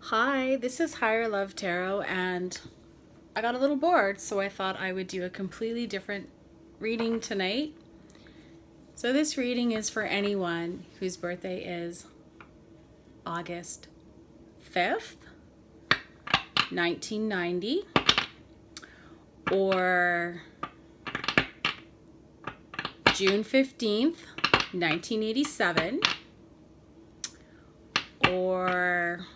Hi, this is Higher Love Tarot, and I got a little bored, so I thought I would do a completely different reading tonight. So, this reading is for anyone whose birthday is August 5th, 1990, or June 15th, 1987, or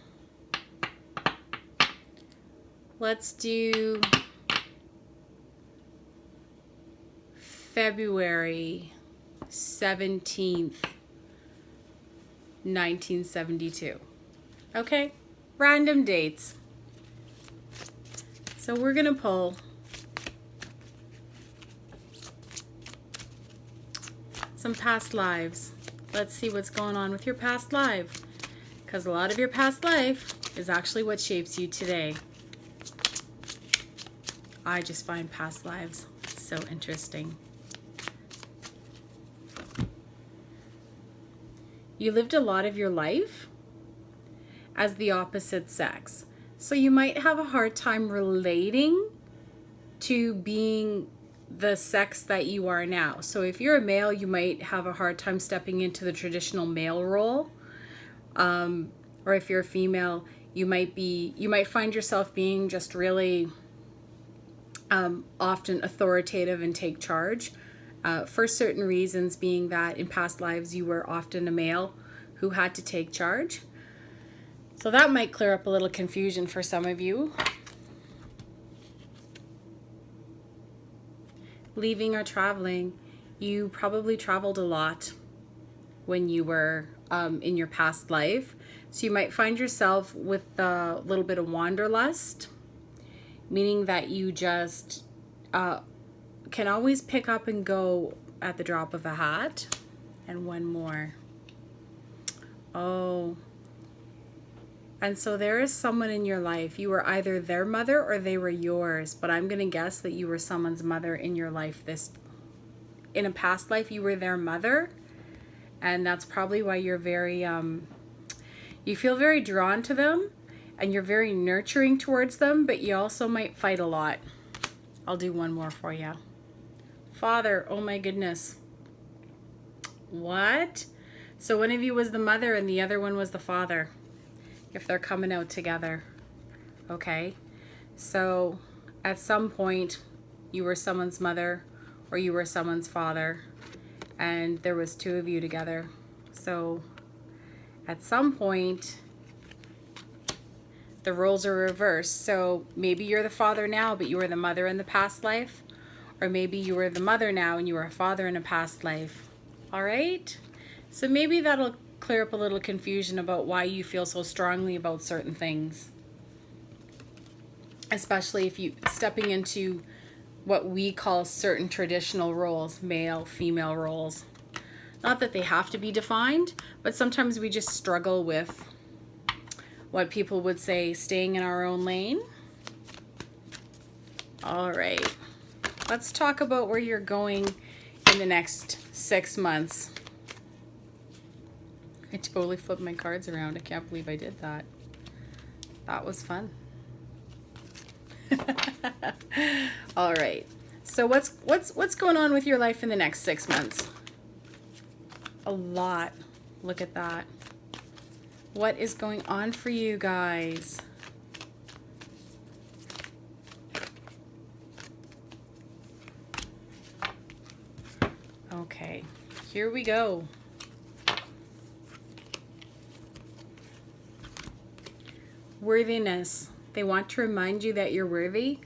let's do February 17th, 1972. Okay? Random dates. So we're going to pull some past lives. Let's see what's going on with your past life, because a lot of your past life is actually what shapes you today. I just find past lives so interesting. You lived a lot of your life as the opposite sex. So you might have a hard time relating to being the sex that you are now. So if you're a male, you might have a hard time stepping into the traditional male role. Or if you're a female, you might find yourself being just really often authoritative and take charge. For certain reasons, being that in past lives you were often a male who had to take charge. So that might clear up a little confusion for some of you. Leaving or traveling, you probably traveled a lot when you were in your past life. So you might find yourself with a little bit of wanderlust, meaning that you just can always pick up and go at the drop of a hat. And one more. Oh. And so there is someone in your life. You were either their mother or they were yours, but I'm going to guess that you were someone's mother in your life. In a past life, you were their mother, and that's probably why you're very, you feel very drawn to them, and you're very nurturing towards them, but you also might fight a lot. I'll do one more for you. Father, oh my goodness. What? So one of you was the mother and the other one was the father, if they're coming out together. Okay? So at some point, you were someone's mother or you were someone's father, and there was two of you together. So at some point, the roles are reversed. So maybe you're the father now, but you were the mother in the past life. Or maybe you were the mother now and you were a father in a past life. All right? So maybe that'll clear up a little confusion about why you feel so strongly about certain things. Especially if you stepping into what we call certain traditional roles, male, female roles. Not that they have to be defined, but sometimes we just struggle with what people would say, staying in our own lane. All right. Let's talk about where you're going in the next 6 months. I totally flipped my cards around. I can't believe I did that. That was fun. All right. So what's going on with your life in the next 6 months? A lot. Look at that. What is going on for you guys? Okay, here we go. Worthiness. They want to remind you that you're worthy.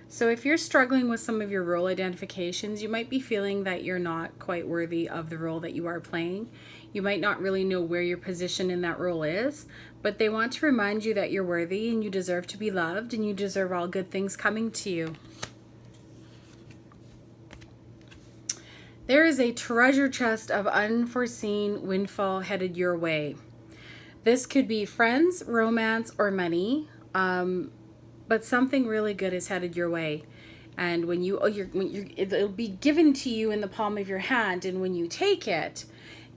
So if you're struggling with some of your role identifications, you might be feeling that you're not quite worthy of the role that you are playing. You might not really know where your position in that role is, but they want to remind you that you're worthy and you deserve to be loved and you deserve all good things coming to you. There is a treasure chest of unforeseen windfall headed your way. This could be friends, romance, or money, but something really good is headed your way. And it'll be given to you in the palm of your hand, and when you take it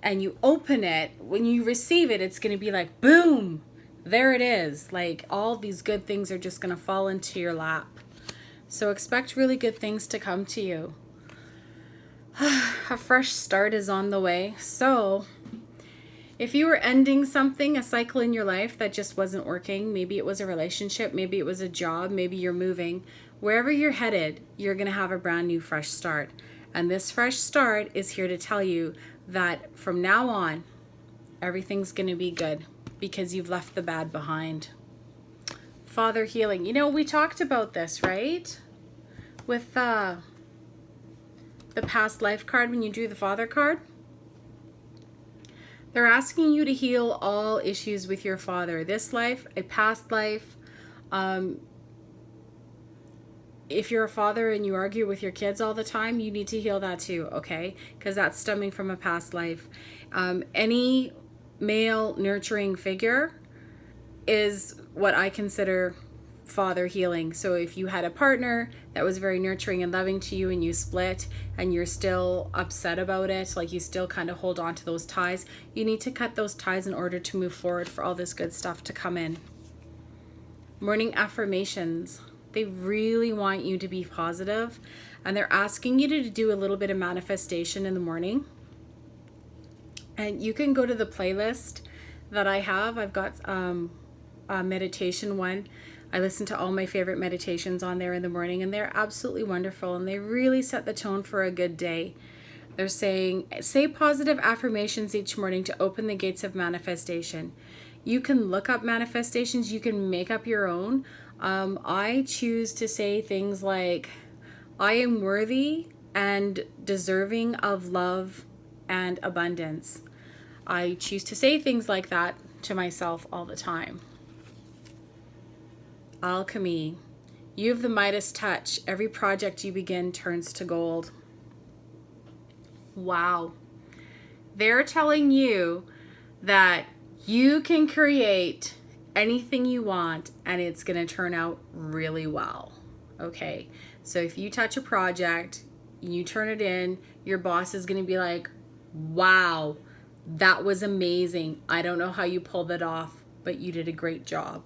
and you open it, when you receive it, it's going to be like, boom, there it is. Like, all these good things are just going to fall into your lap. So expect really good things to come to you. A fresh start is on the way. So if you were ending something, a cycle in your life that just wasn't working, maybe it was a relationship, maybe it was a job, maybe you're moving, wherever you're headed, you're going to have a brand new fresh start. And this fresh start is here to tell you that from now on, everything's going to be good because you've left the bad behind. Father healing. You know, we talked about this, right? With the past life card when you drew the Father card. They're asking you to heal all issues with your father. This life, a past life. If you're a father and you argue with your kids all the time, you need to heal that too, okay? Because that's stemming from a past life. Any male nurturing figure is what I consider father healing. So if you had a partner that was very nurturing and loving to you and you split and you're still upset about it, like you still kind of hold on to those ties, you need to cut those ties in order to move forward for all this good stuff to come in. Morning affirmations. They really want you to be positive, and they're asking you to do a little bit of manifestation in the morning. And you can go to the playlist that I have. I've got a meditation one. I listen to all my favorite meditations on there in the morning, and they're absolutely wonderful, and they really set the tone for a good day. They're saying, say positive affirmations each morning to open the gates of manifestation. You can look up manifestations. You can make up your own. I choose to say things like, I am worthy and deserving of love and abundance. I choose to say things like that to myself all the time. Alchemy. You have the Midas touch. Every project you begin turns to gold. Wow. They're telling you that you can create anything you want and it's going to turn out really well. Okay. So if you touch a project, you turn it in, your boss is going to be like, wow, that was amazing. I don't know how you pulled that off, but you did a great job.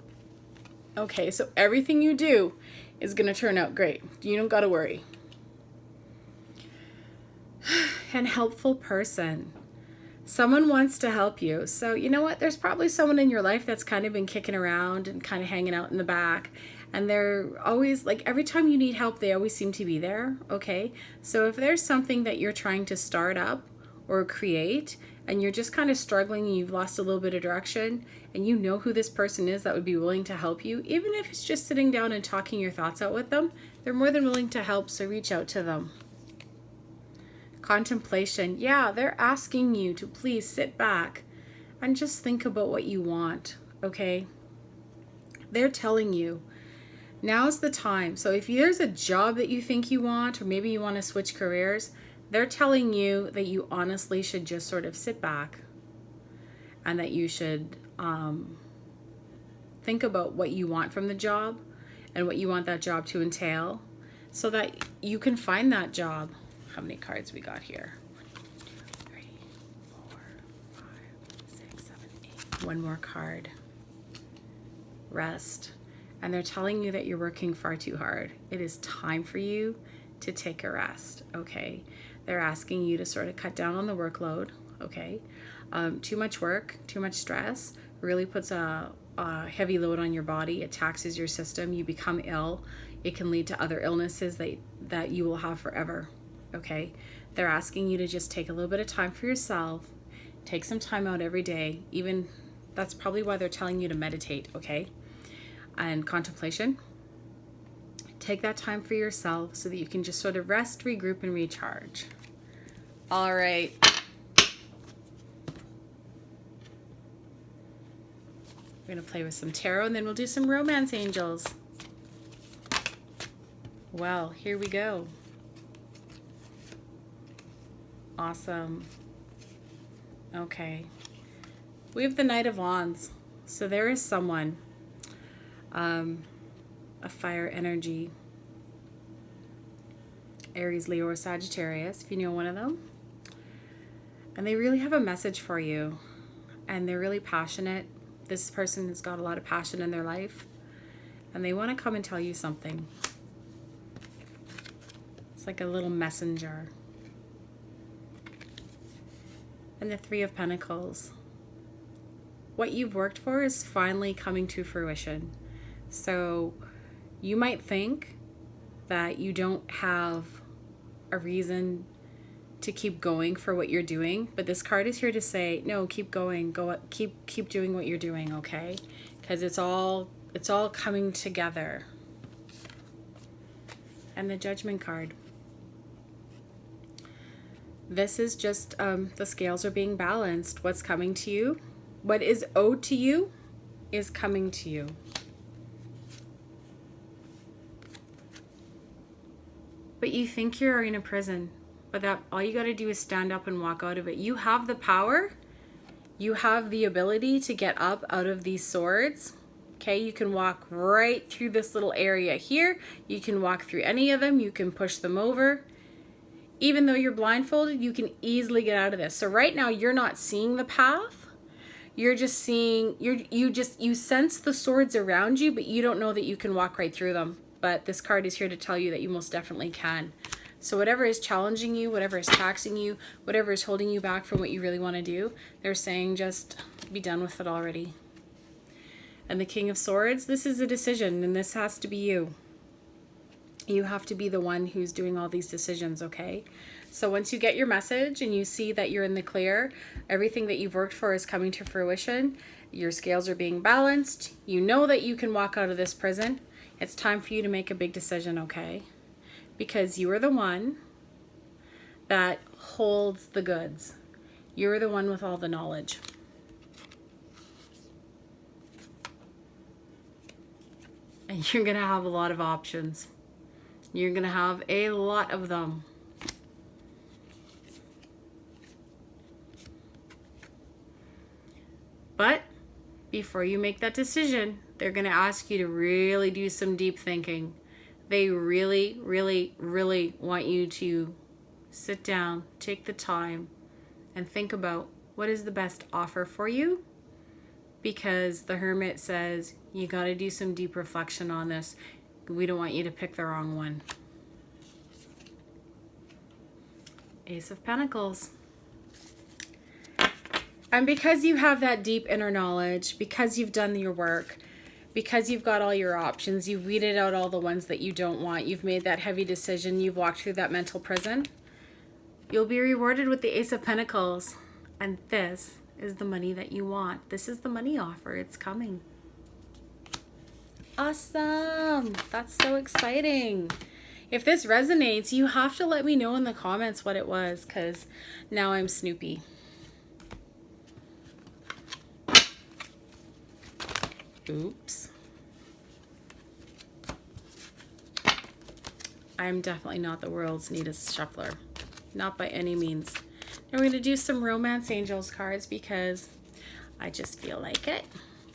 Okay, so everything you do is going to turn out great. You don't got to worry. And helpful person. Someone wants to help you. So you know what? There's probably someone in your life that's kind of been kicking around and kind of hanging out in the back. And they're always, like, every time you need help, they always seem to be there. Okay? So if there's something that you're trying to start up or create, and you're just kind of struggling and you've lost a little bit of direction, and you know who this person is that would be willing to help you, even if it's just sitting down and talking your thoughts out with them, they're more than willing to help, so reach out to them. Contemplation. Yeah, they're asking you to please sit back and just think about what you want, okay? They're telling you, now's the time. So if there's a job that you think you want, or maybe you want to switch careers, they're telling you that you honestly should just sort of sit back and that you should think about what you want from the job and what you want that job to entail so that you can find that job. How many cards we got here? 1, 2, 3, 4, 5, 6, 7, 8. One more card. Rest. And they're telling you that you're working far too hard. It is time for you to take a rest, okay? They're asking you to sort of cut down on the workload, okay? Too much work, too much stress really puts a heavy load on your body. It taxes your system. You become ill. It can lead to other illnesses that you will have forever. Okay, they're asking you to just take a little bit of time for yourself, take some time out every day. Even that's probably why they're telling you to meditate, okay? And contemplation. Take that time for yourself so that you can just sort of rest, regroup, and recharge. All right. We're going to play with some tarot, and then we'll do some romance angels. Well, here we go. Awesome. Okay. We have the Knight of Wands. So there is someone, a fire energy, Aries, Leo, or Sagittarius, if you know one of them. And they really have a message for you. And they're really passionate. This person has got a lot of passion in their life, and they want to come and tell you something. It's like a little messenger. And the Three of Pentacles. What you've worked for is finally coming to fruition. So you might think that you don't have a reason to keep going for what you're doing, but this card is here to say, no, keep going, keep doing what you're doing, okay? Because it's all coming together. And the Judgment card. This is just the scales are being balanced. What's coming to you, what is owed to you, is coming to you. But you think you're in a prison, but that all you got to do is stand up and walk out of it. You have the power. You have the ability to get up out of these swords. Okay, you can walk right through this little area here. You can walk through any of them. You can push them over. Even though you're blindfolded, you can easily get out of this. So right now you're not seeing the path. You're just seeing, you sense the swords around you, but you don't know that you can walk right through them. But this card is here to tell you that you most definitely can. So whatever is challenging you, whatever is taxing you, whatever is holding you back from what you really want to do, they're saying just be done with it already. And the King of Swords, this is a decision, and this has to be you. You have to be the one who's doing all these decisions, okay? So once you get your message and you see that you're in the clear, everything that you've worked for is coming to fruition, your scales are being balanced, you know that you can walk out of this prison, it's time for you to make a big decision, okay? Because you are the one that holds the goods. You're the one with all the knowledge. And you're going to have a lot of options. You're going to have a lot of them. But before you make that decision, they're going to ask you to really do some deep thinking. They really, really, really want you to sit down, take the time, and think about what is the best offer for you. Because the Hermit says you got to do some deep reflection on this. We don't want you to pick the wrong one. Ace of Pentacles. And because you have that deep inner knowledge, because you've done your work, because you've got all your options, you've weeded out all the ones that you don't want, you've made that heavy decision, you've walked through that mental prison, you'll be rewarded with the Ace of Pentacles. And this is the money that you want. This is the money offer. It's coming. Awesome. That's so exciting. If this resonates, you have to let me know in the comments what it was, because now I'm Snoopy. Oops. I'm definitely not the world's neatest shuffler. Not by any means. Now we're going to do some Romance Angels cards because I just feel like it.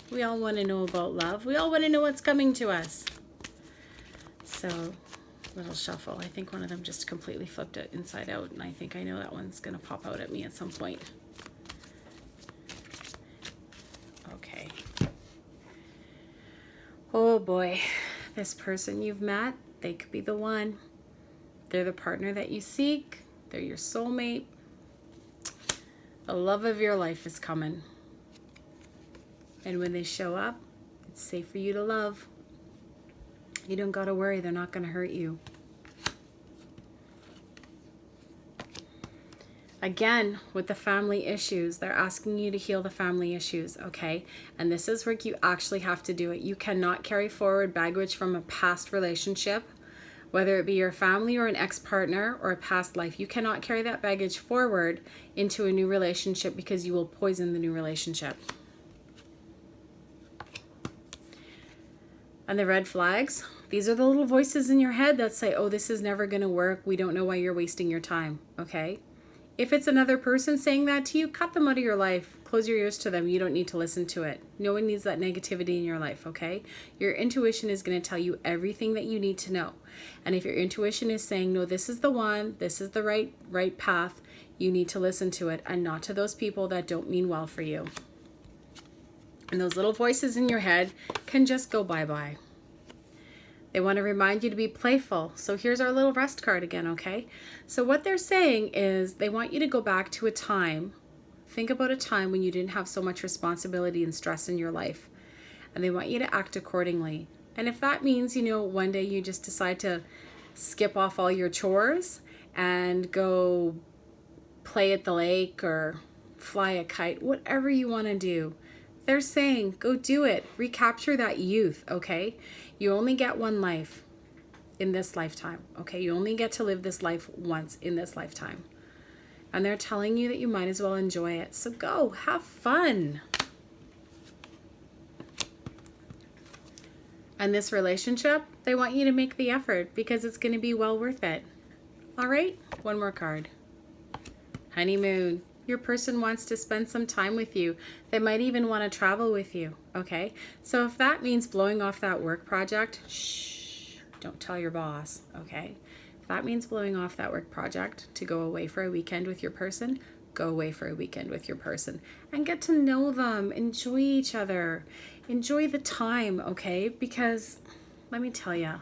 We all want to know about love. We all want to know what's coming to us. So, little shuffle. I think one of them just completely flipped it inside out, and I think I know that one's going to pop out at me at some point. Okay. Oh boy. This person you've met, they could be the one. They're the partner that you seek. They're your soulmate. The love of your life is coming. And when they show up, it's safe for you to love. You don't got to worry. They're not going to hurt you. Again, with the family issues, they're asking you to heal the family issues, okay? And this is where you actually have to do it. You cannot carry forward baggage from a past relationship, whether it be your family or an ex-partner or a past life. You cannot carry that baggage forward into a new relationship because you will poison the new relationship. And the red flags, these are the little voices in your head that say, oh, this is never going to work. We don't know why you're wasting your time, okay? If it's another person saying that to you, cut them out of your life. Close your ears to them. You don't need to listen to it. No one needs that negativity in your life, okay? Your intuition is going to tell you everything that you need to know. And if your intuition is saying, no, this is the one, this is the right path, you need to listen to it and not to those people that don't mean well for you. And those little voices in your head can just go bye-bye. They want to remind you to be playful. So here's our little rest card again, okay? So what they're saying is they want you to go back to a time. Think about a time when you didn't have so much responsibility and stress in your life. And they want you to act accordingly. And if that means, one day you just decide to skip off all your chores and go play at the lake or fly a kite, whatever you want to do, they're saying go do it. Recapture that youth, okay? You only get one life in this lifetime, okay? You only get to live this life once in this lifetime. And they're telling you that you might as well enjoy it. So go, have fun. And this relationship, they want you to make the effort because it's going to be well worth it. All right, one more card. Honeymoon. Your person wants to spend some time with you. They might even want to travel with you, okay? So if that means blowing off that work project, shh, don't tell your boss, okay? If that means blowing off that work project to go away for a weekend with your person, go away for a weekend with your person and get to know them, enjoy each other, enjoy the time, okay? Because let me tell you,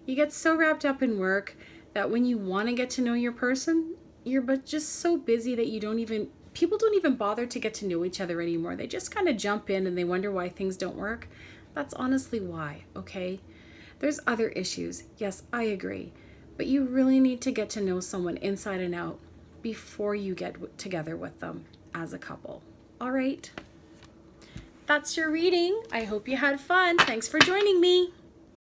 you get so wrapped up in work that when you want to get to know your person, you're but just so busy that people don't even bother to get to know each other anymore. They just kind of jump in and they wonder why things don't work. That's honestly why, okay? There's other issues. Yes, I agree. But you really need to get to know someone inside and out before you get together with them as a couple. All right? That's your reading. I hope you had fun. Thanks for joining me.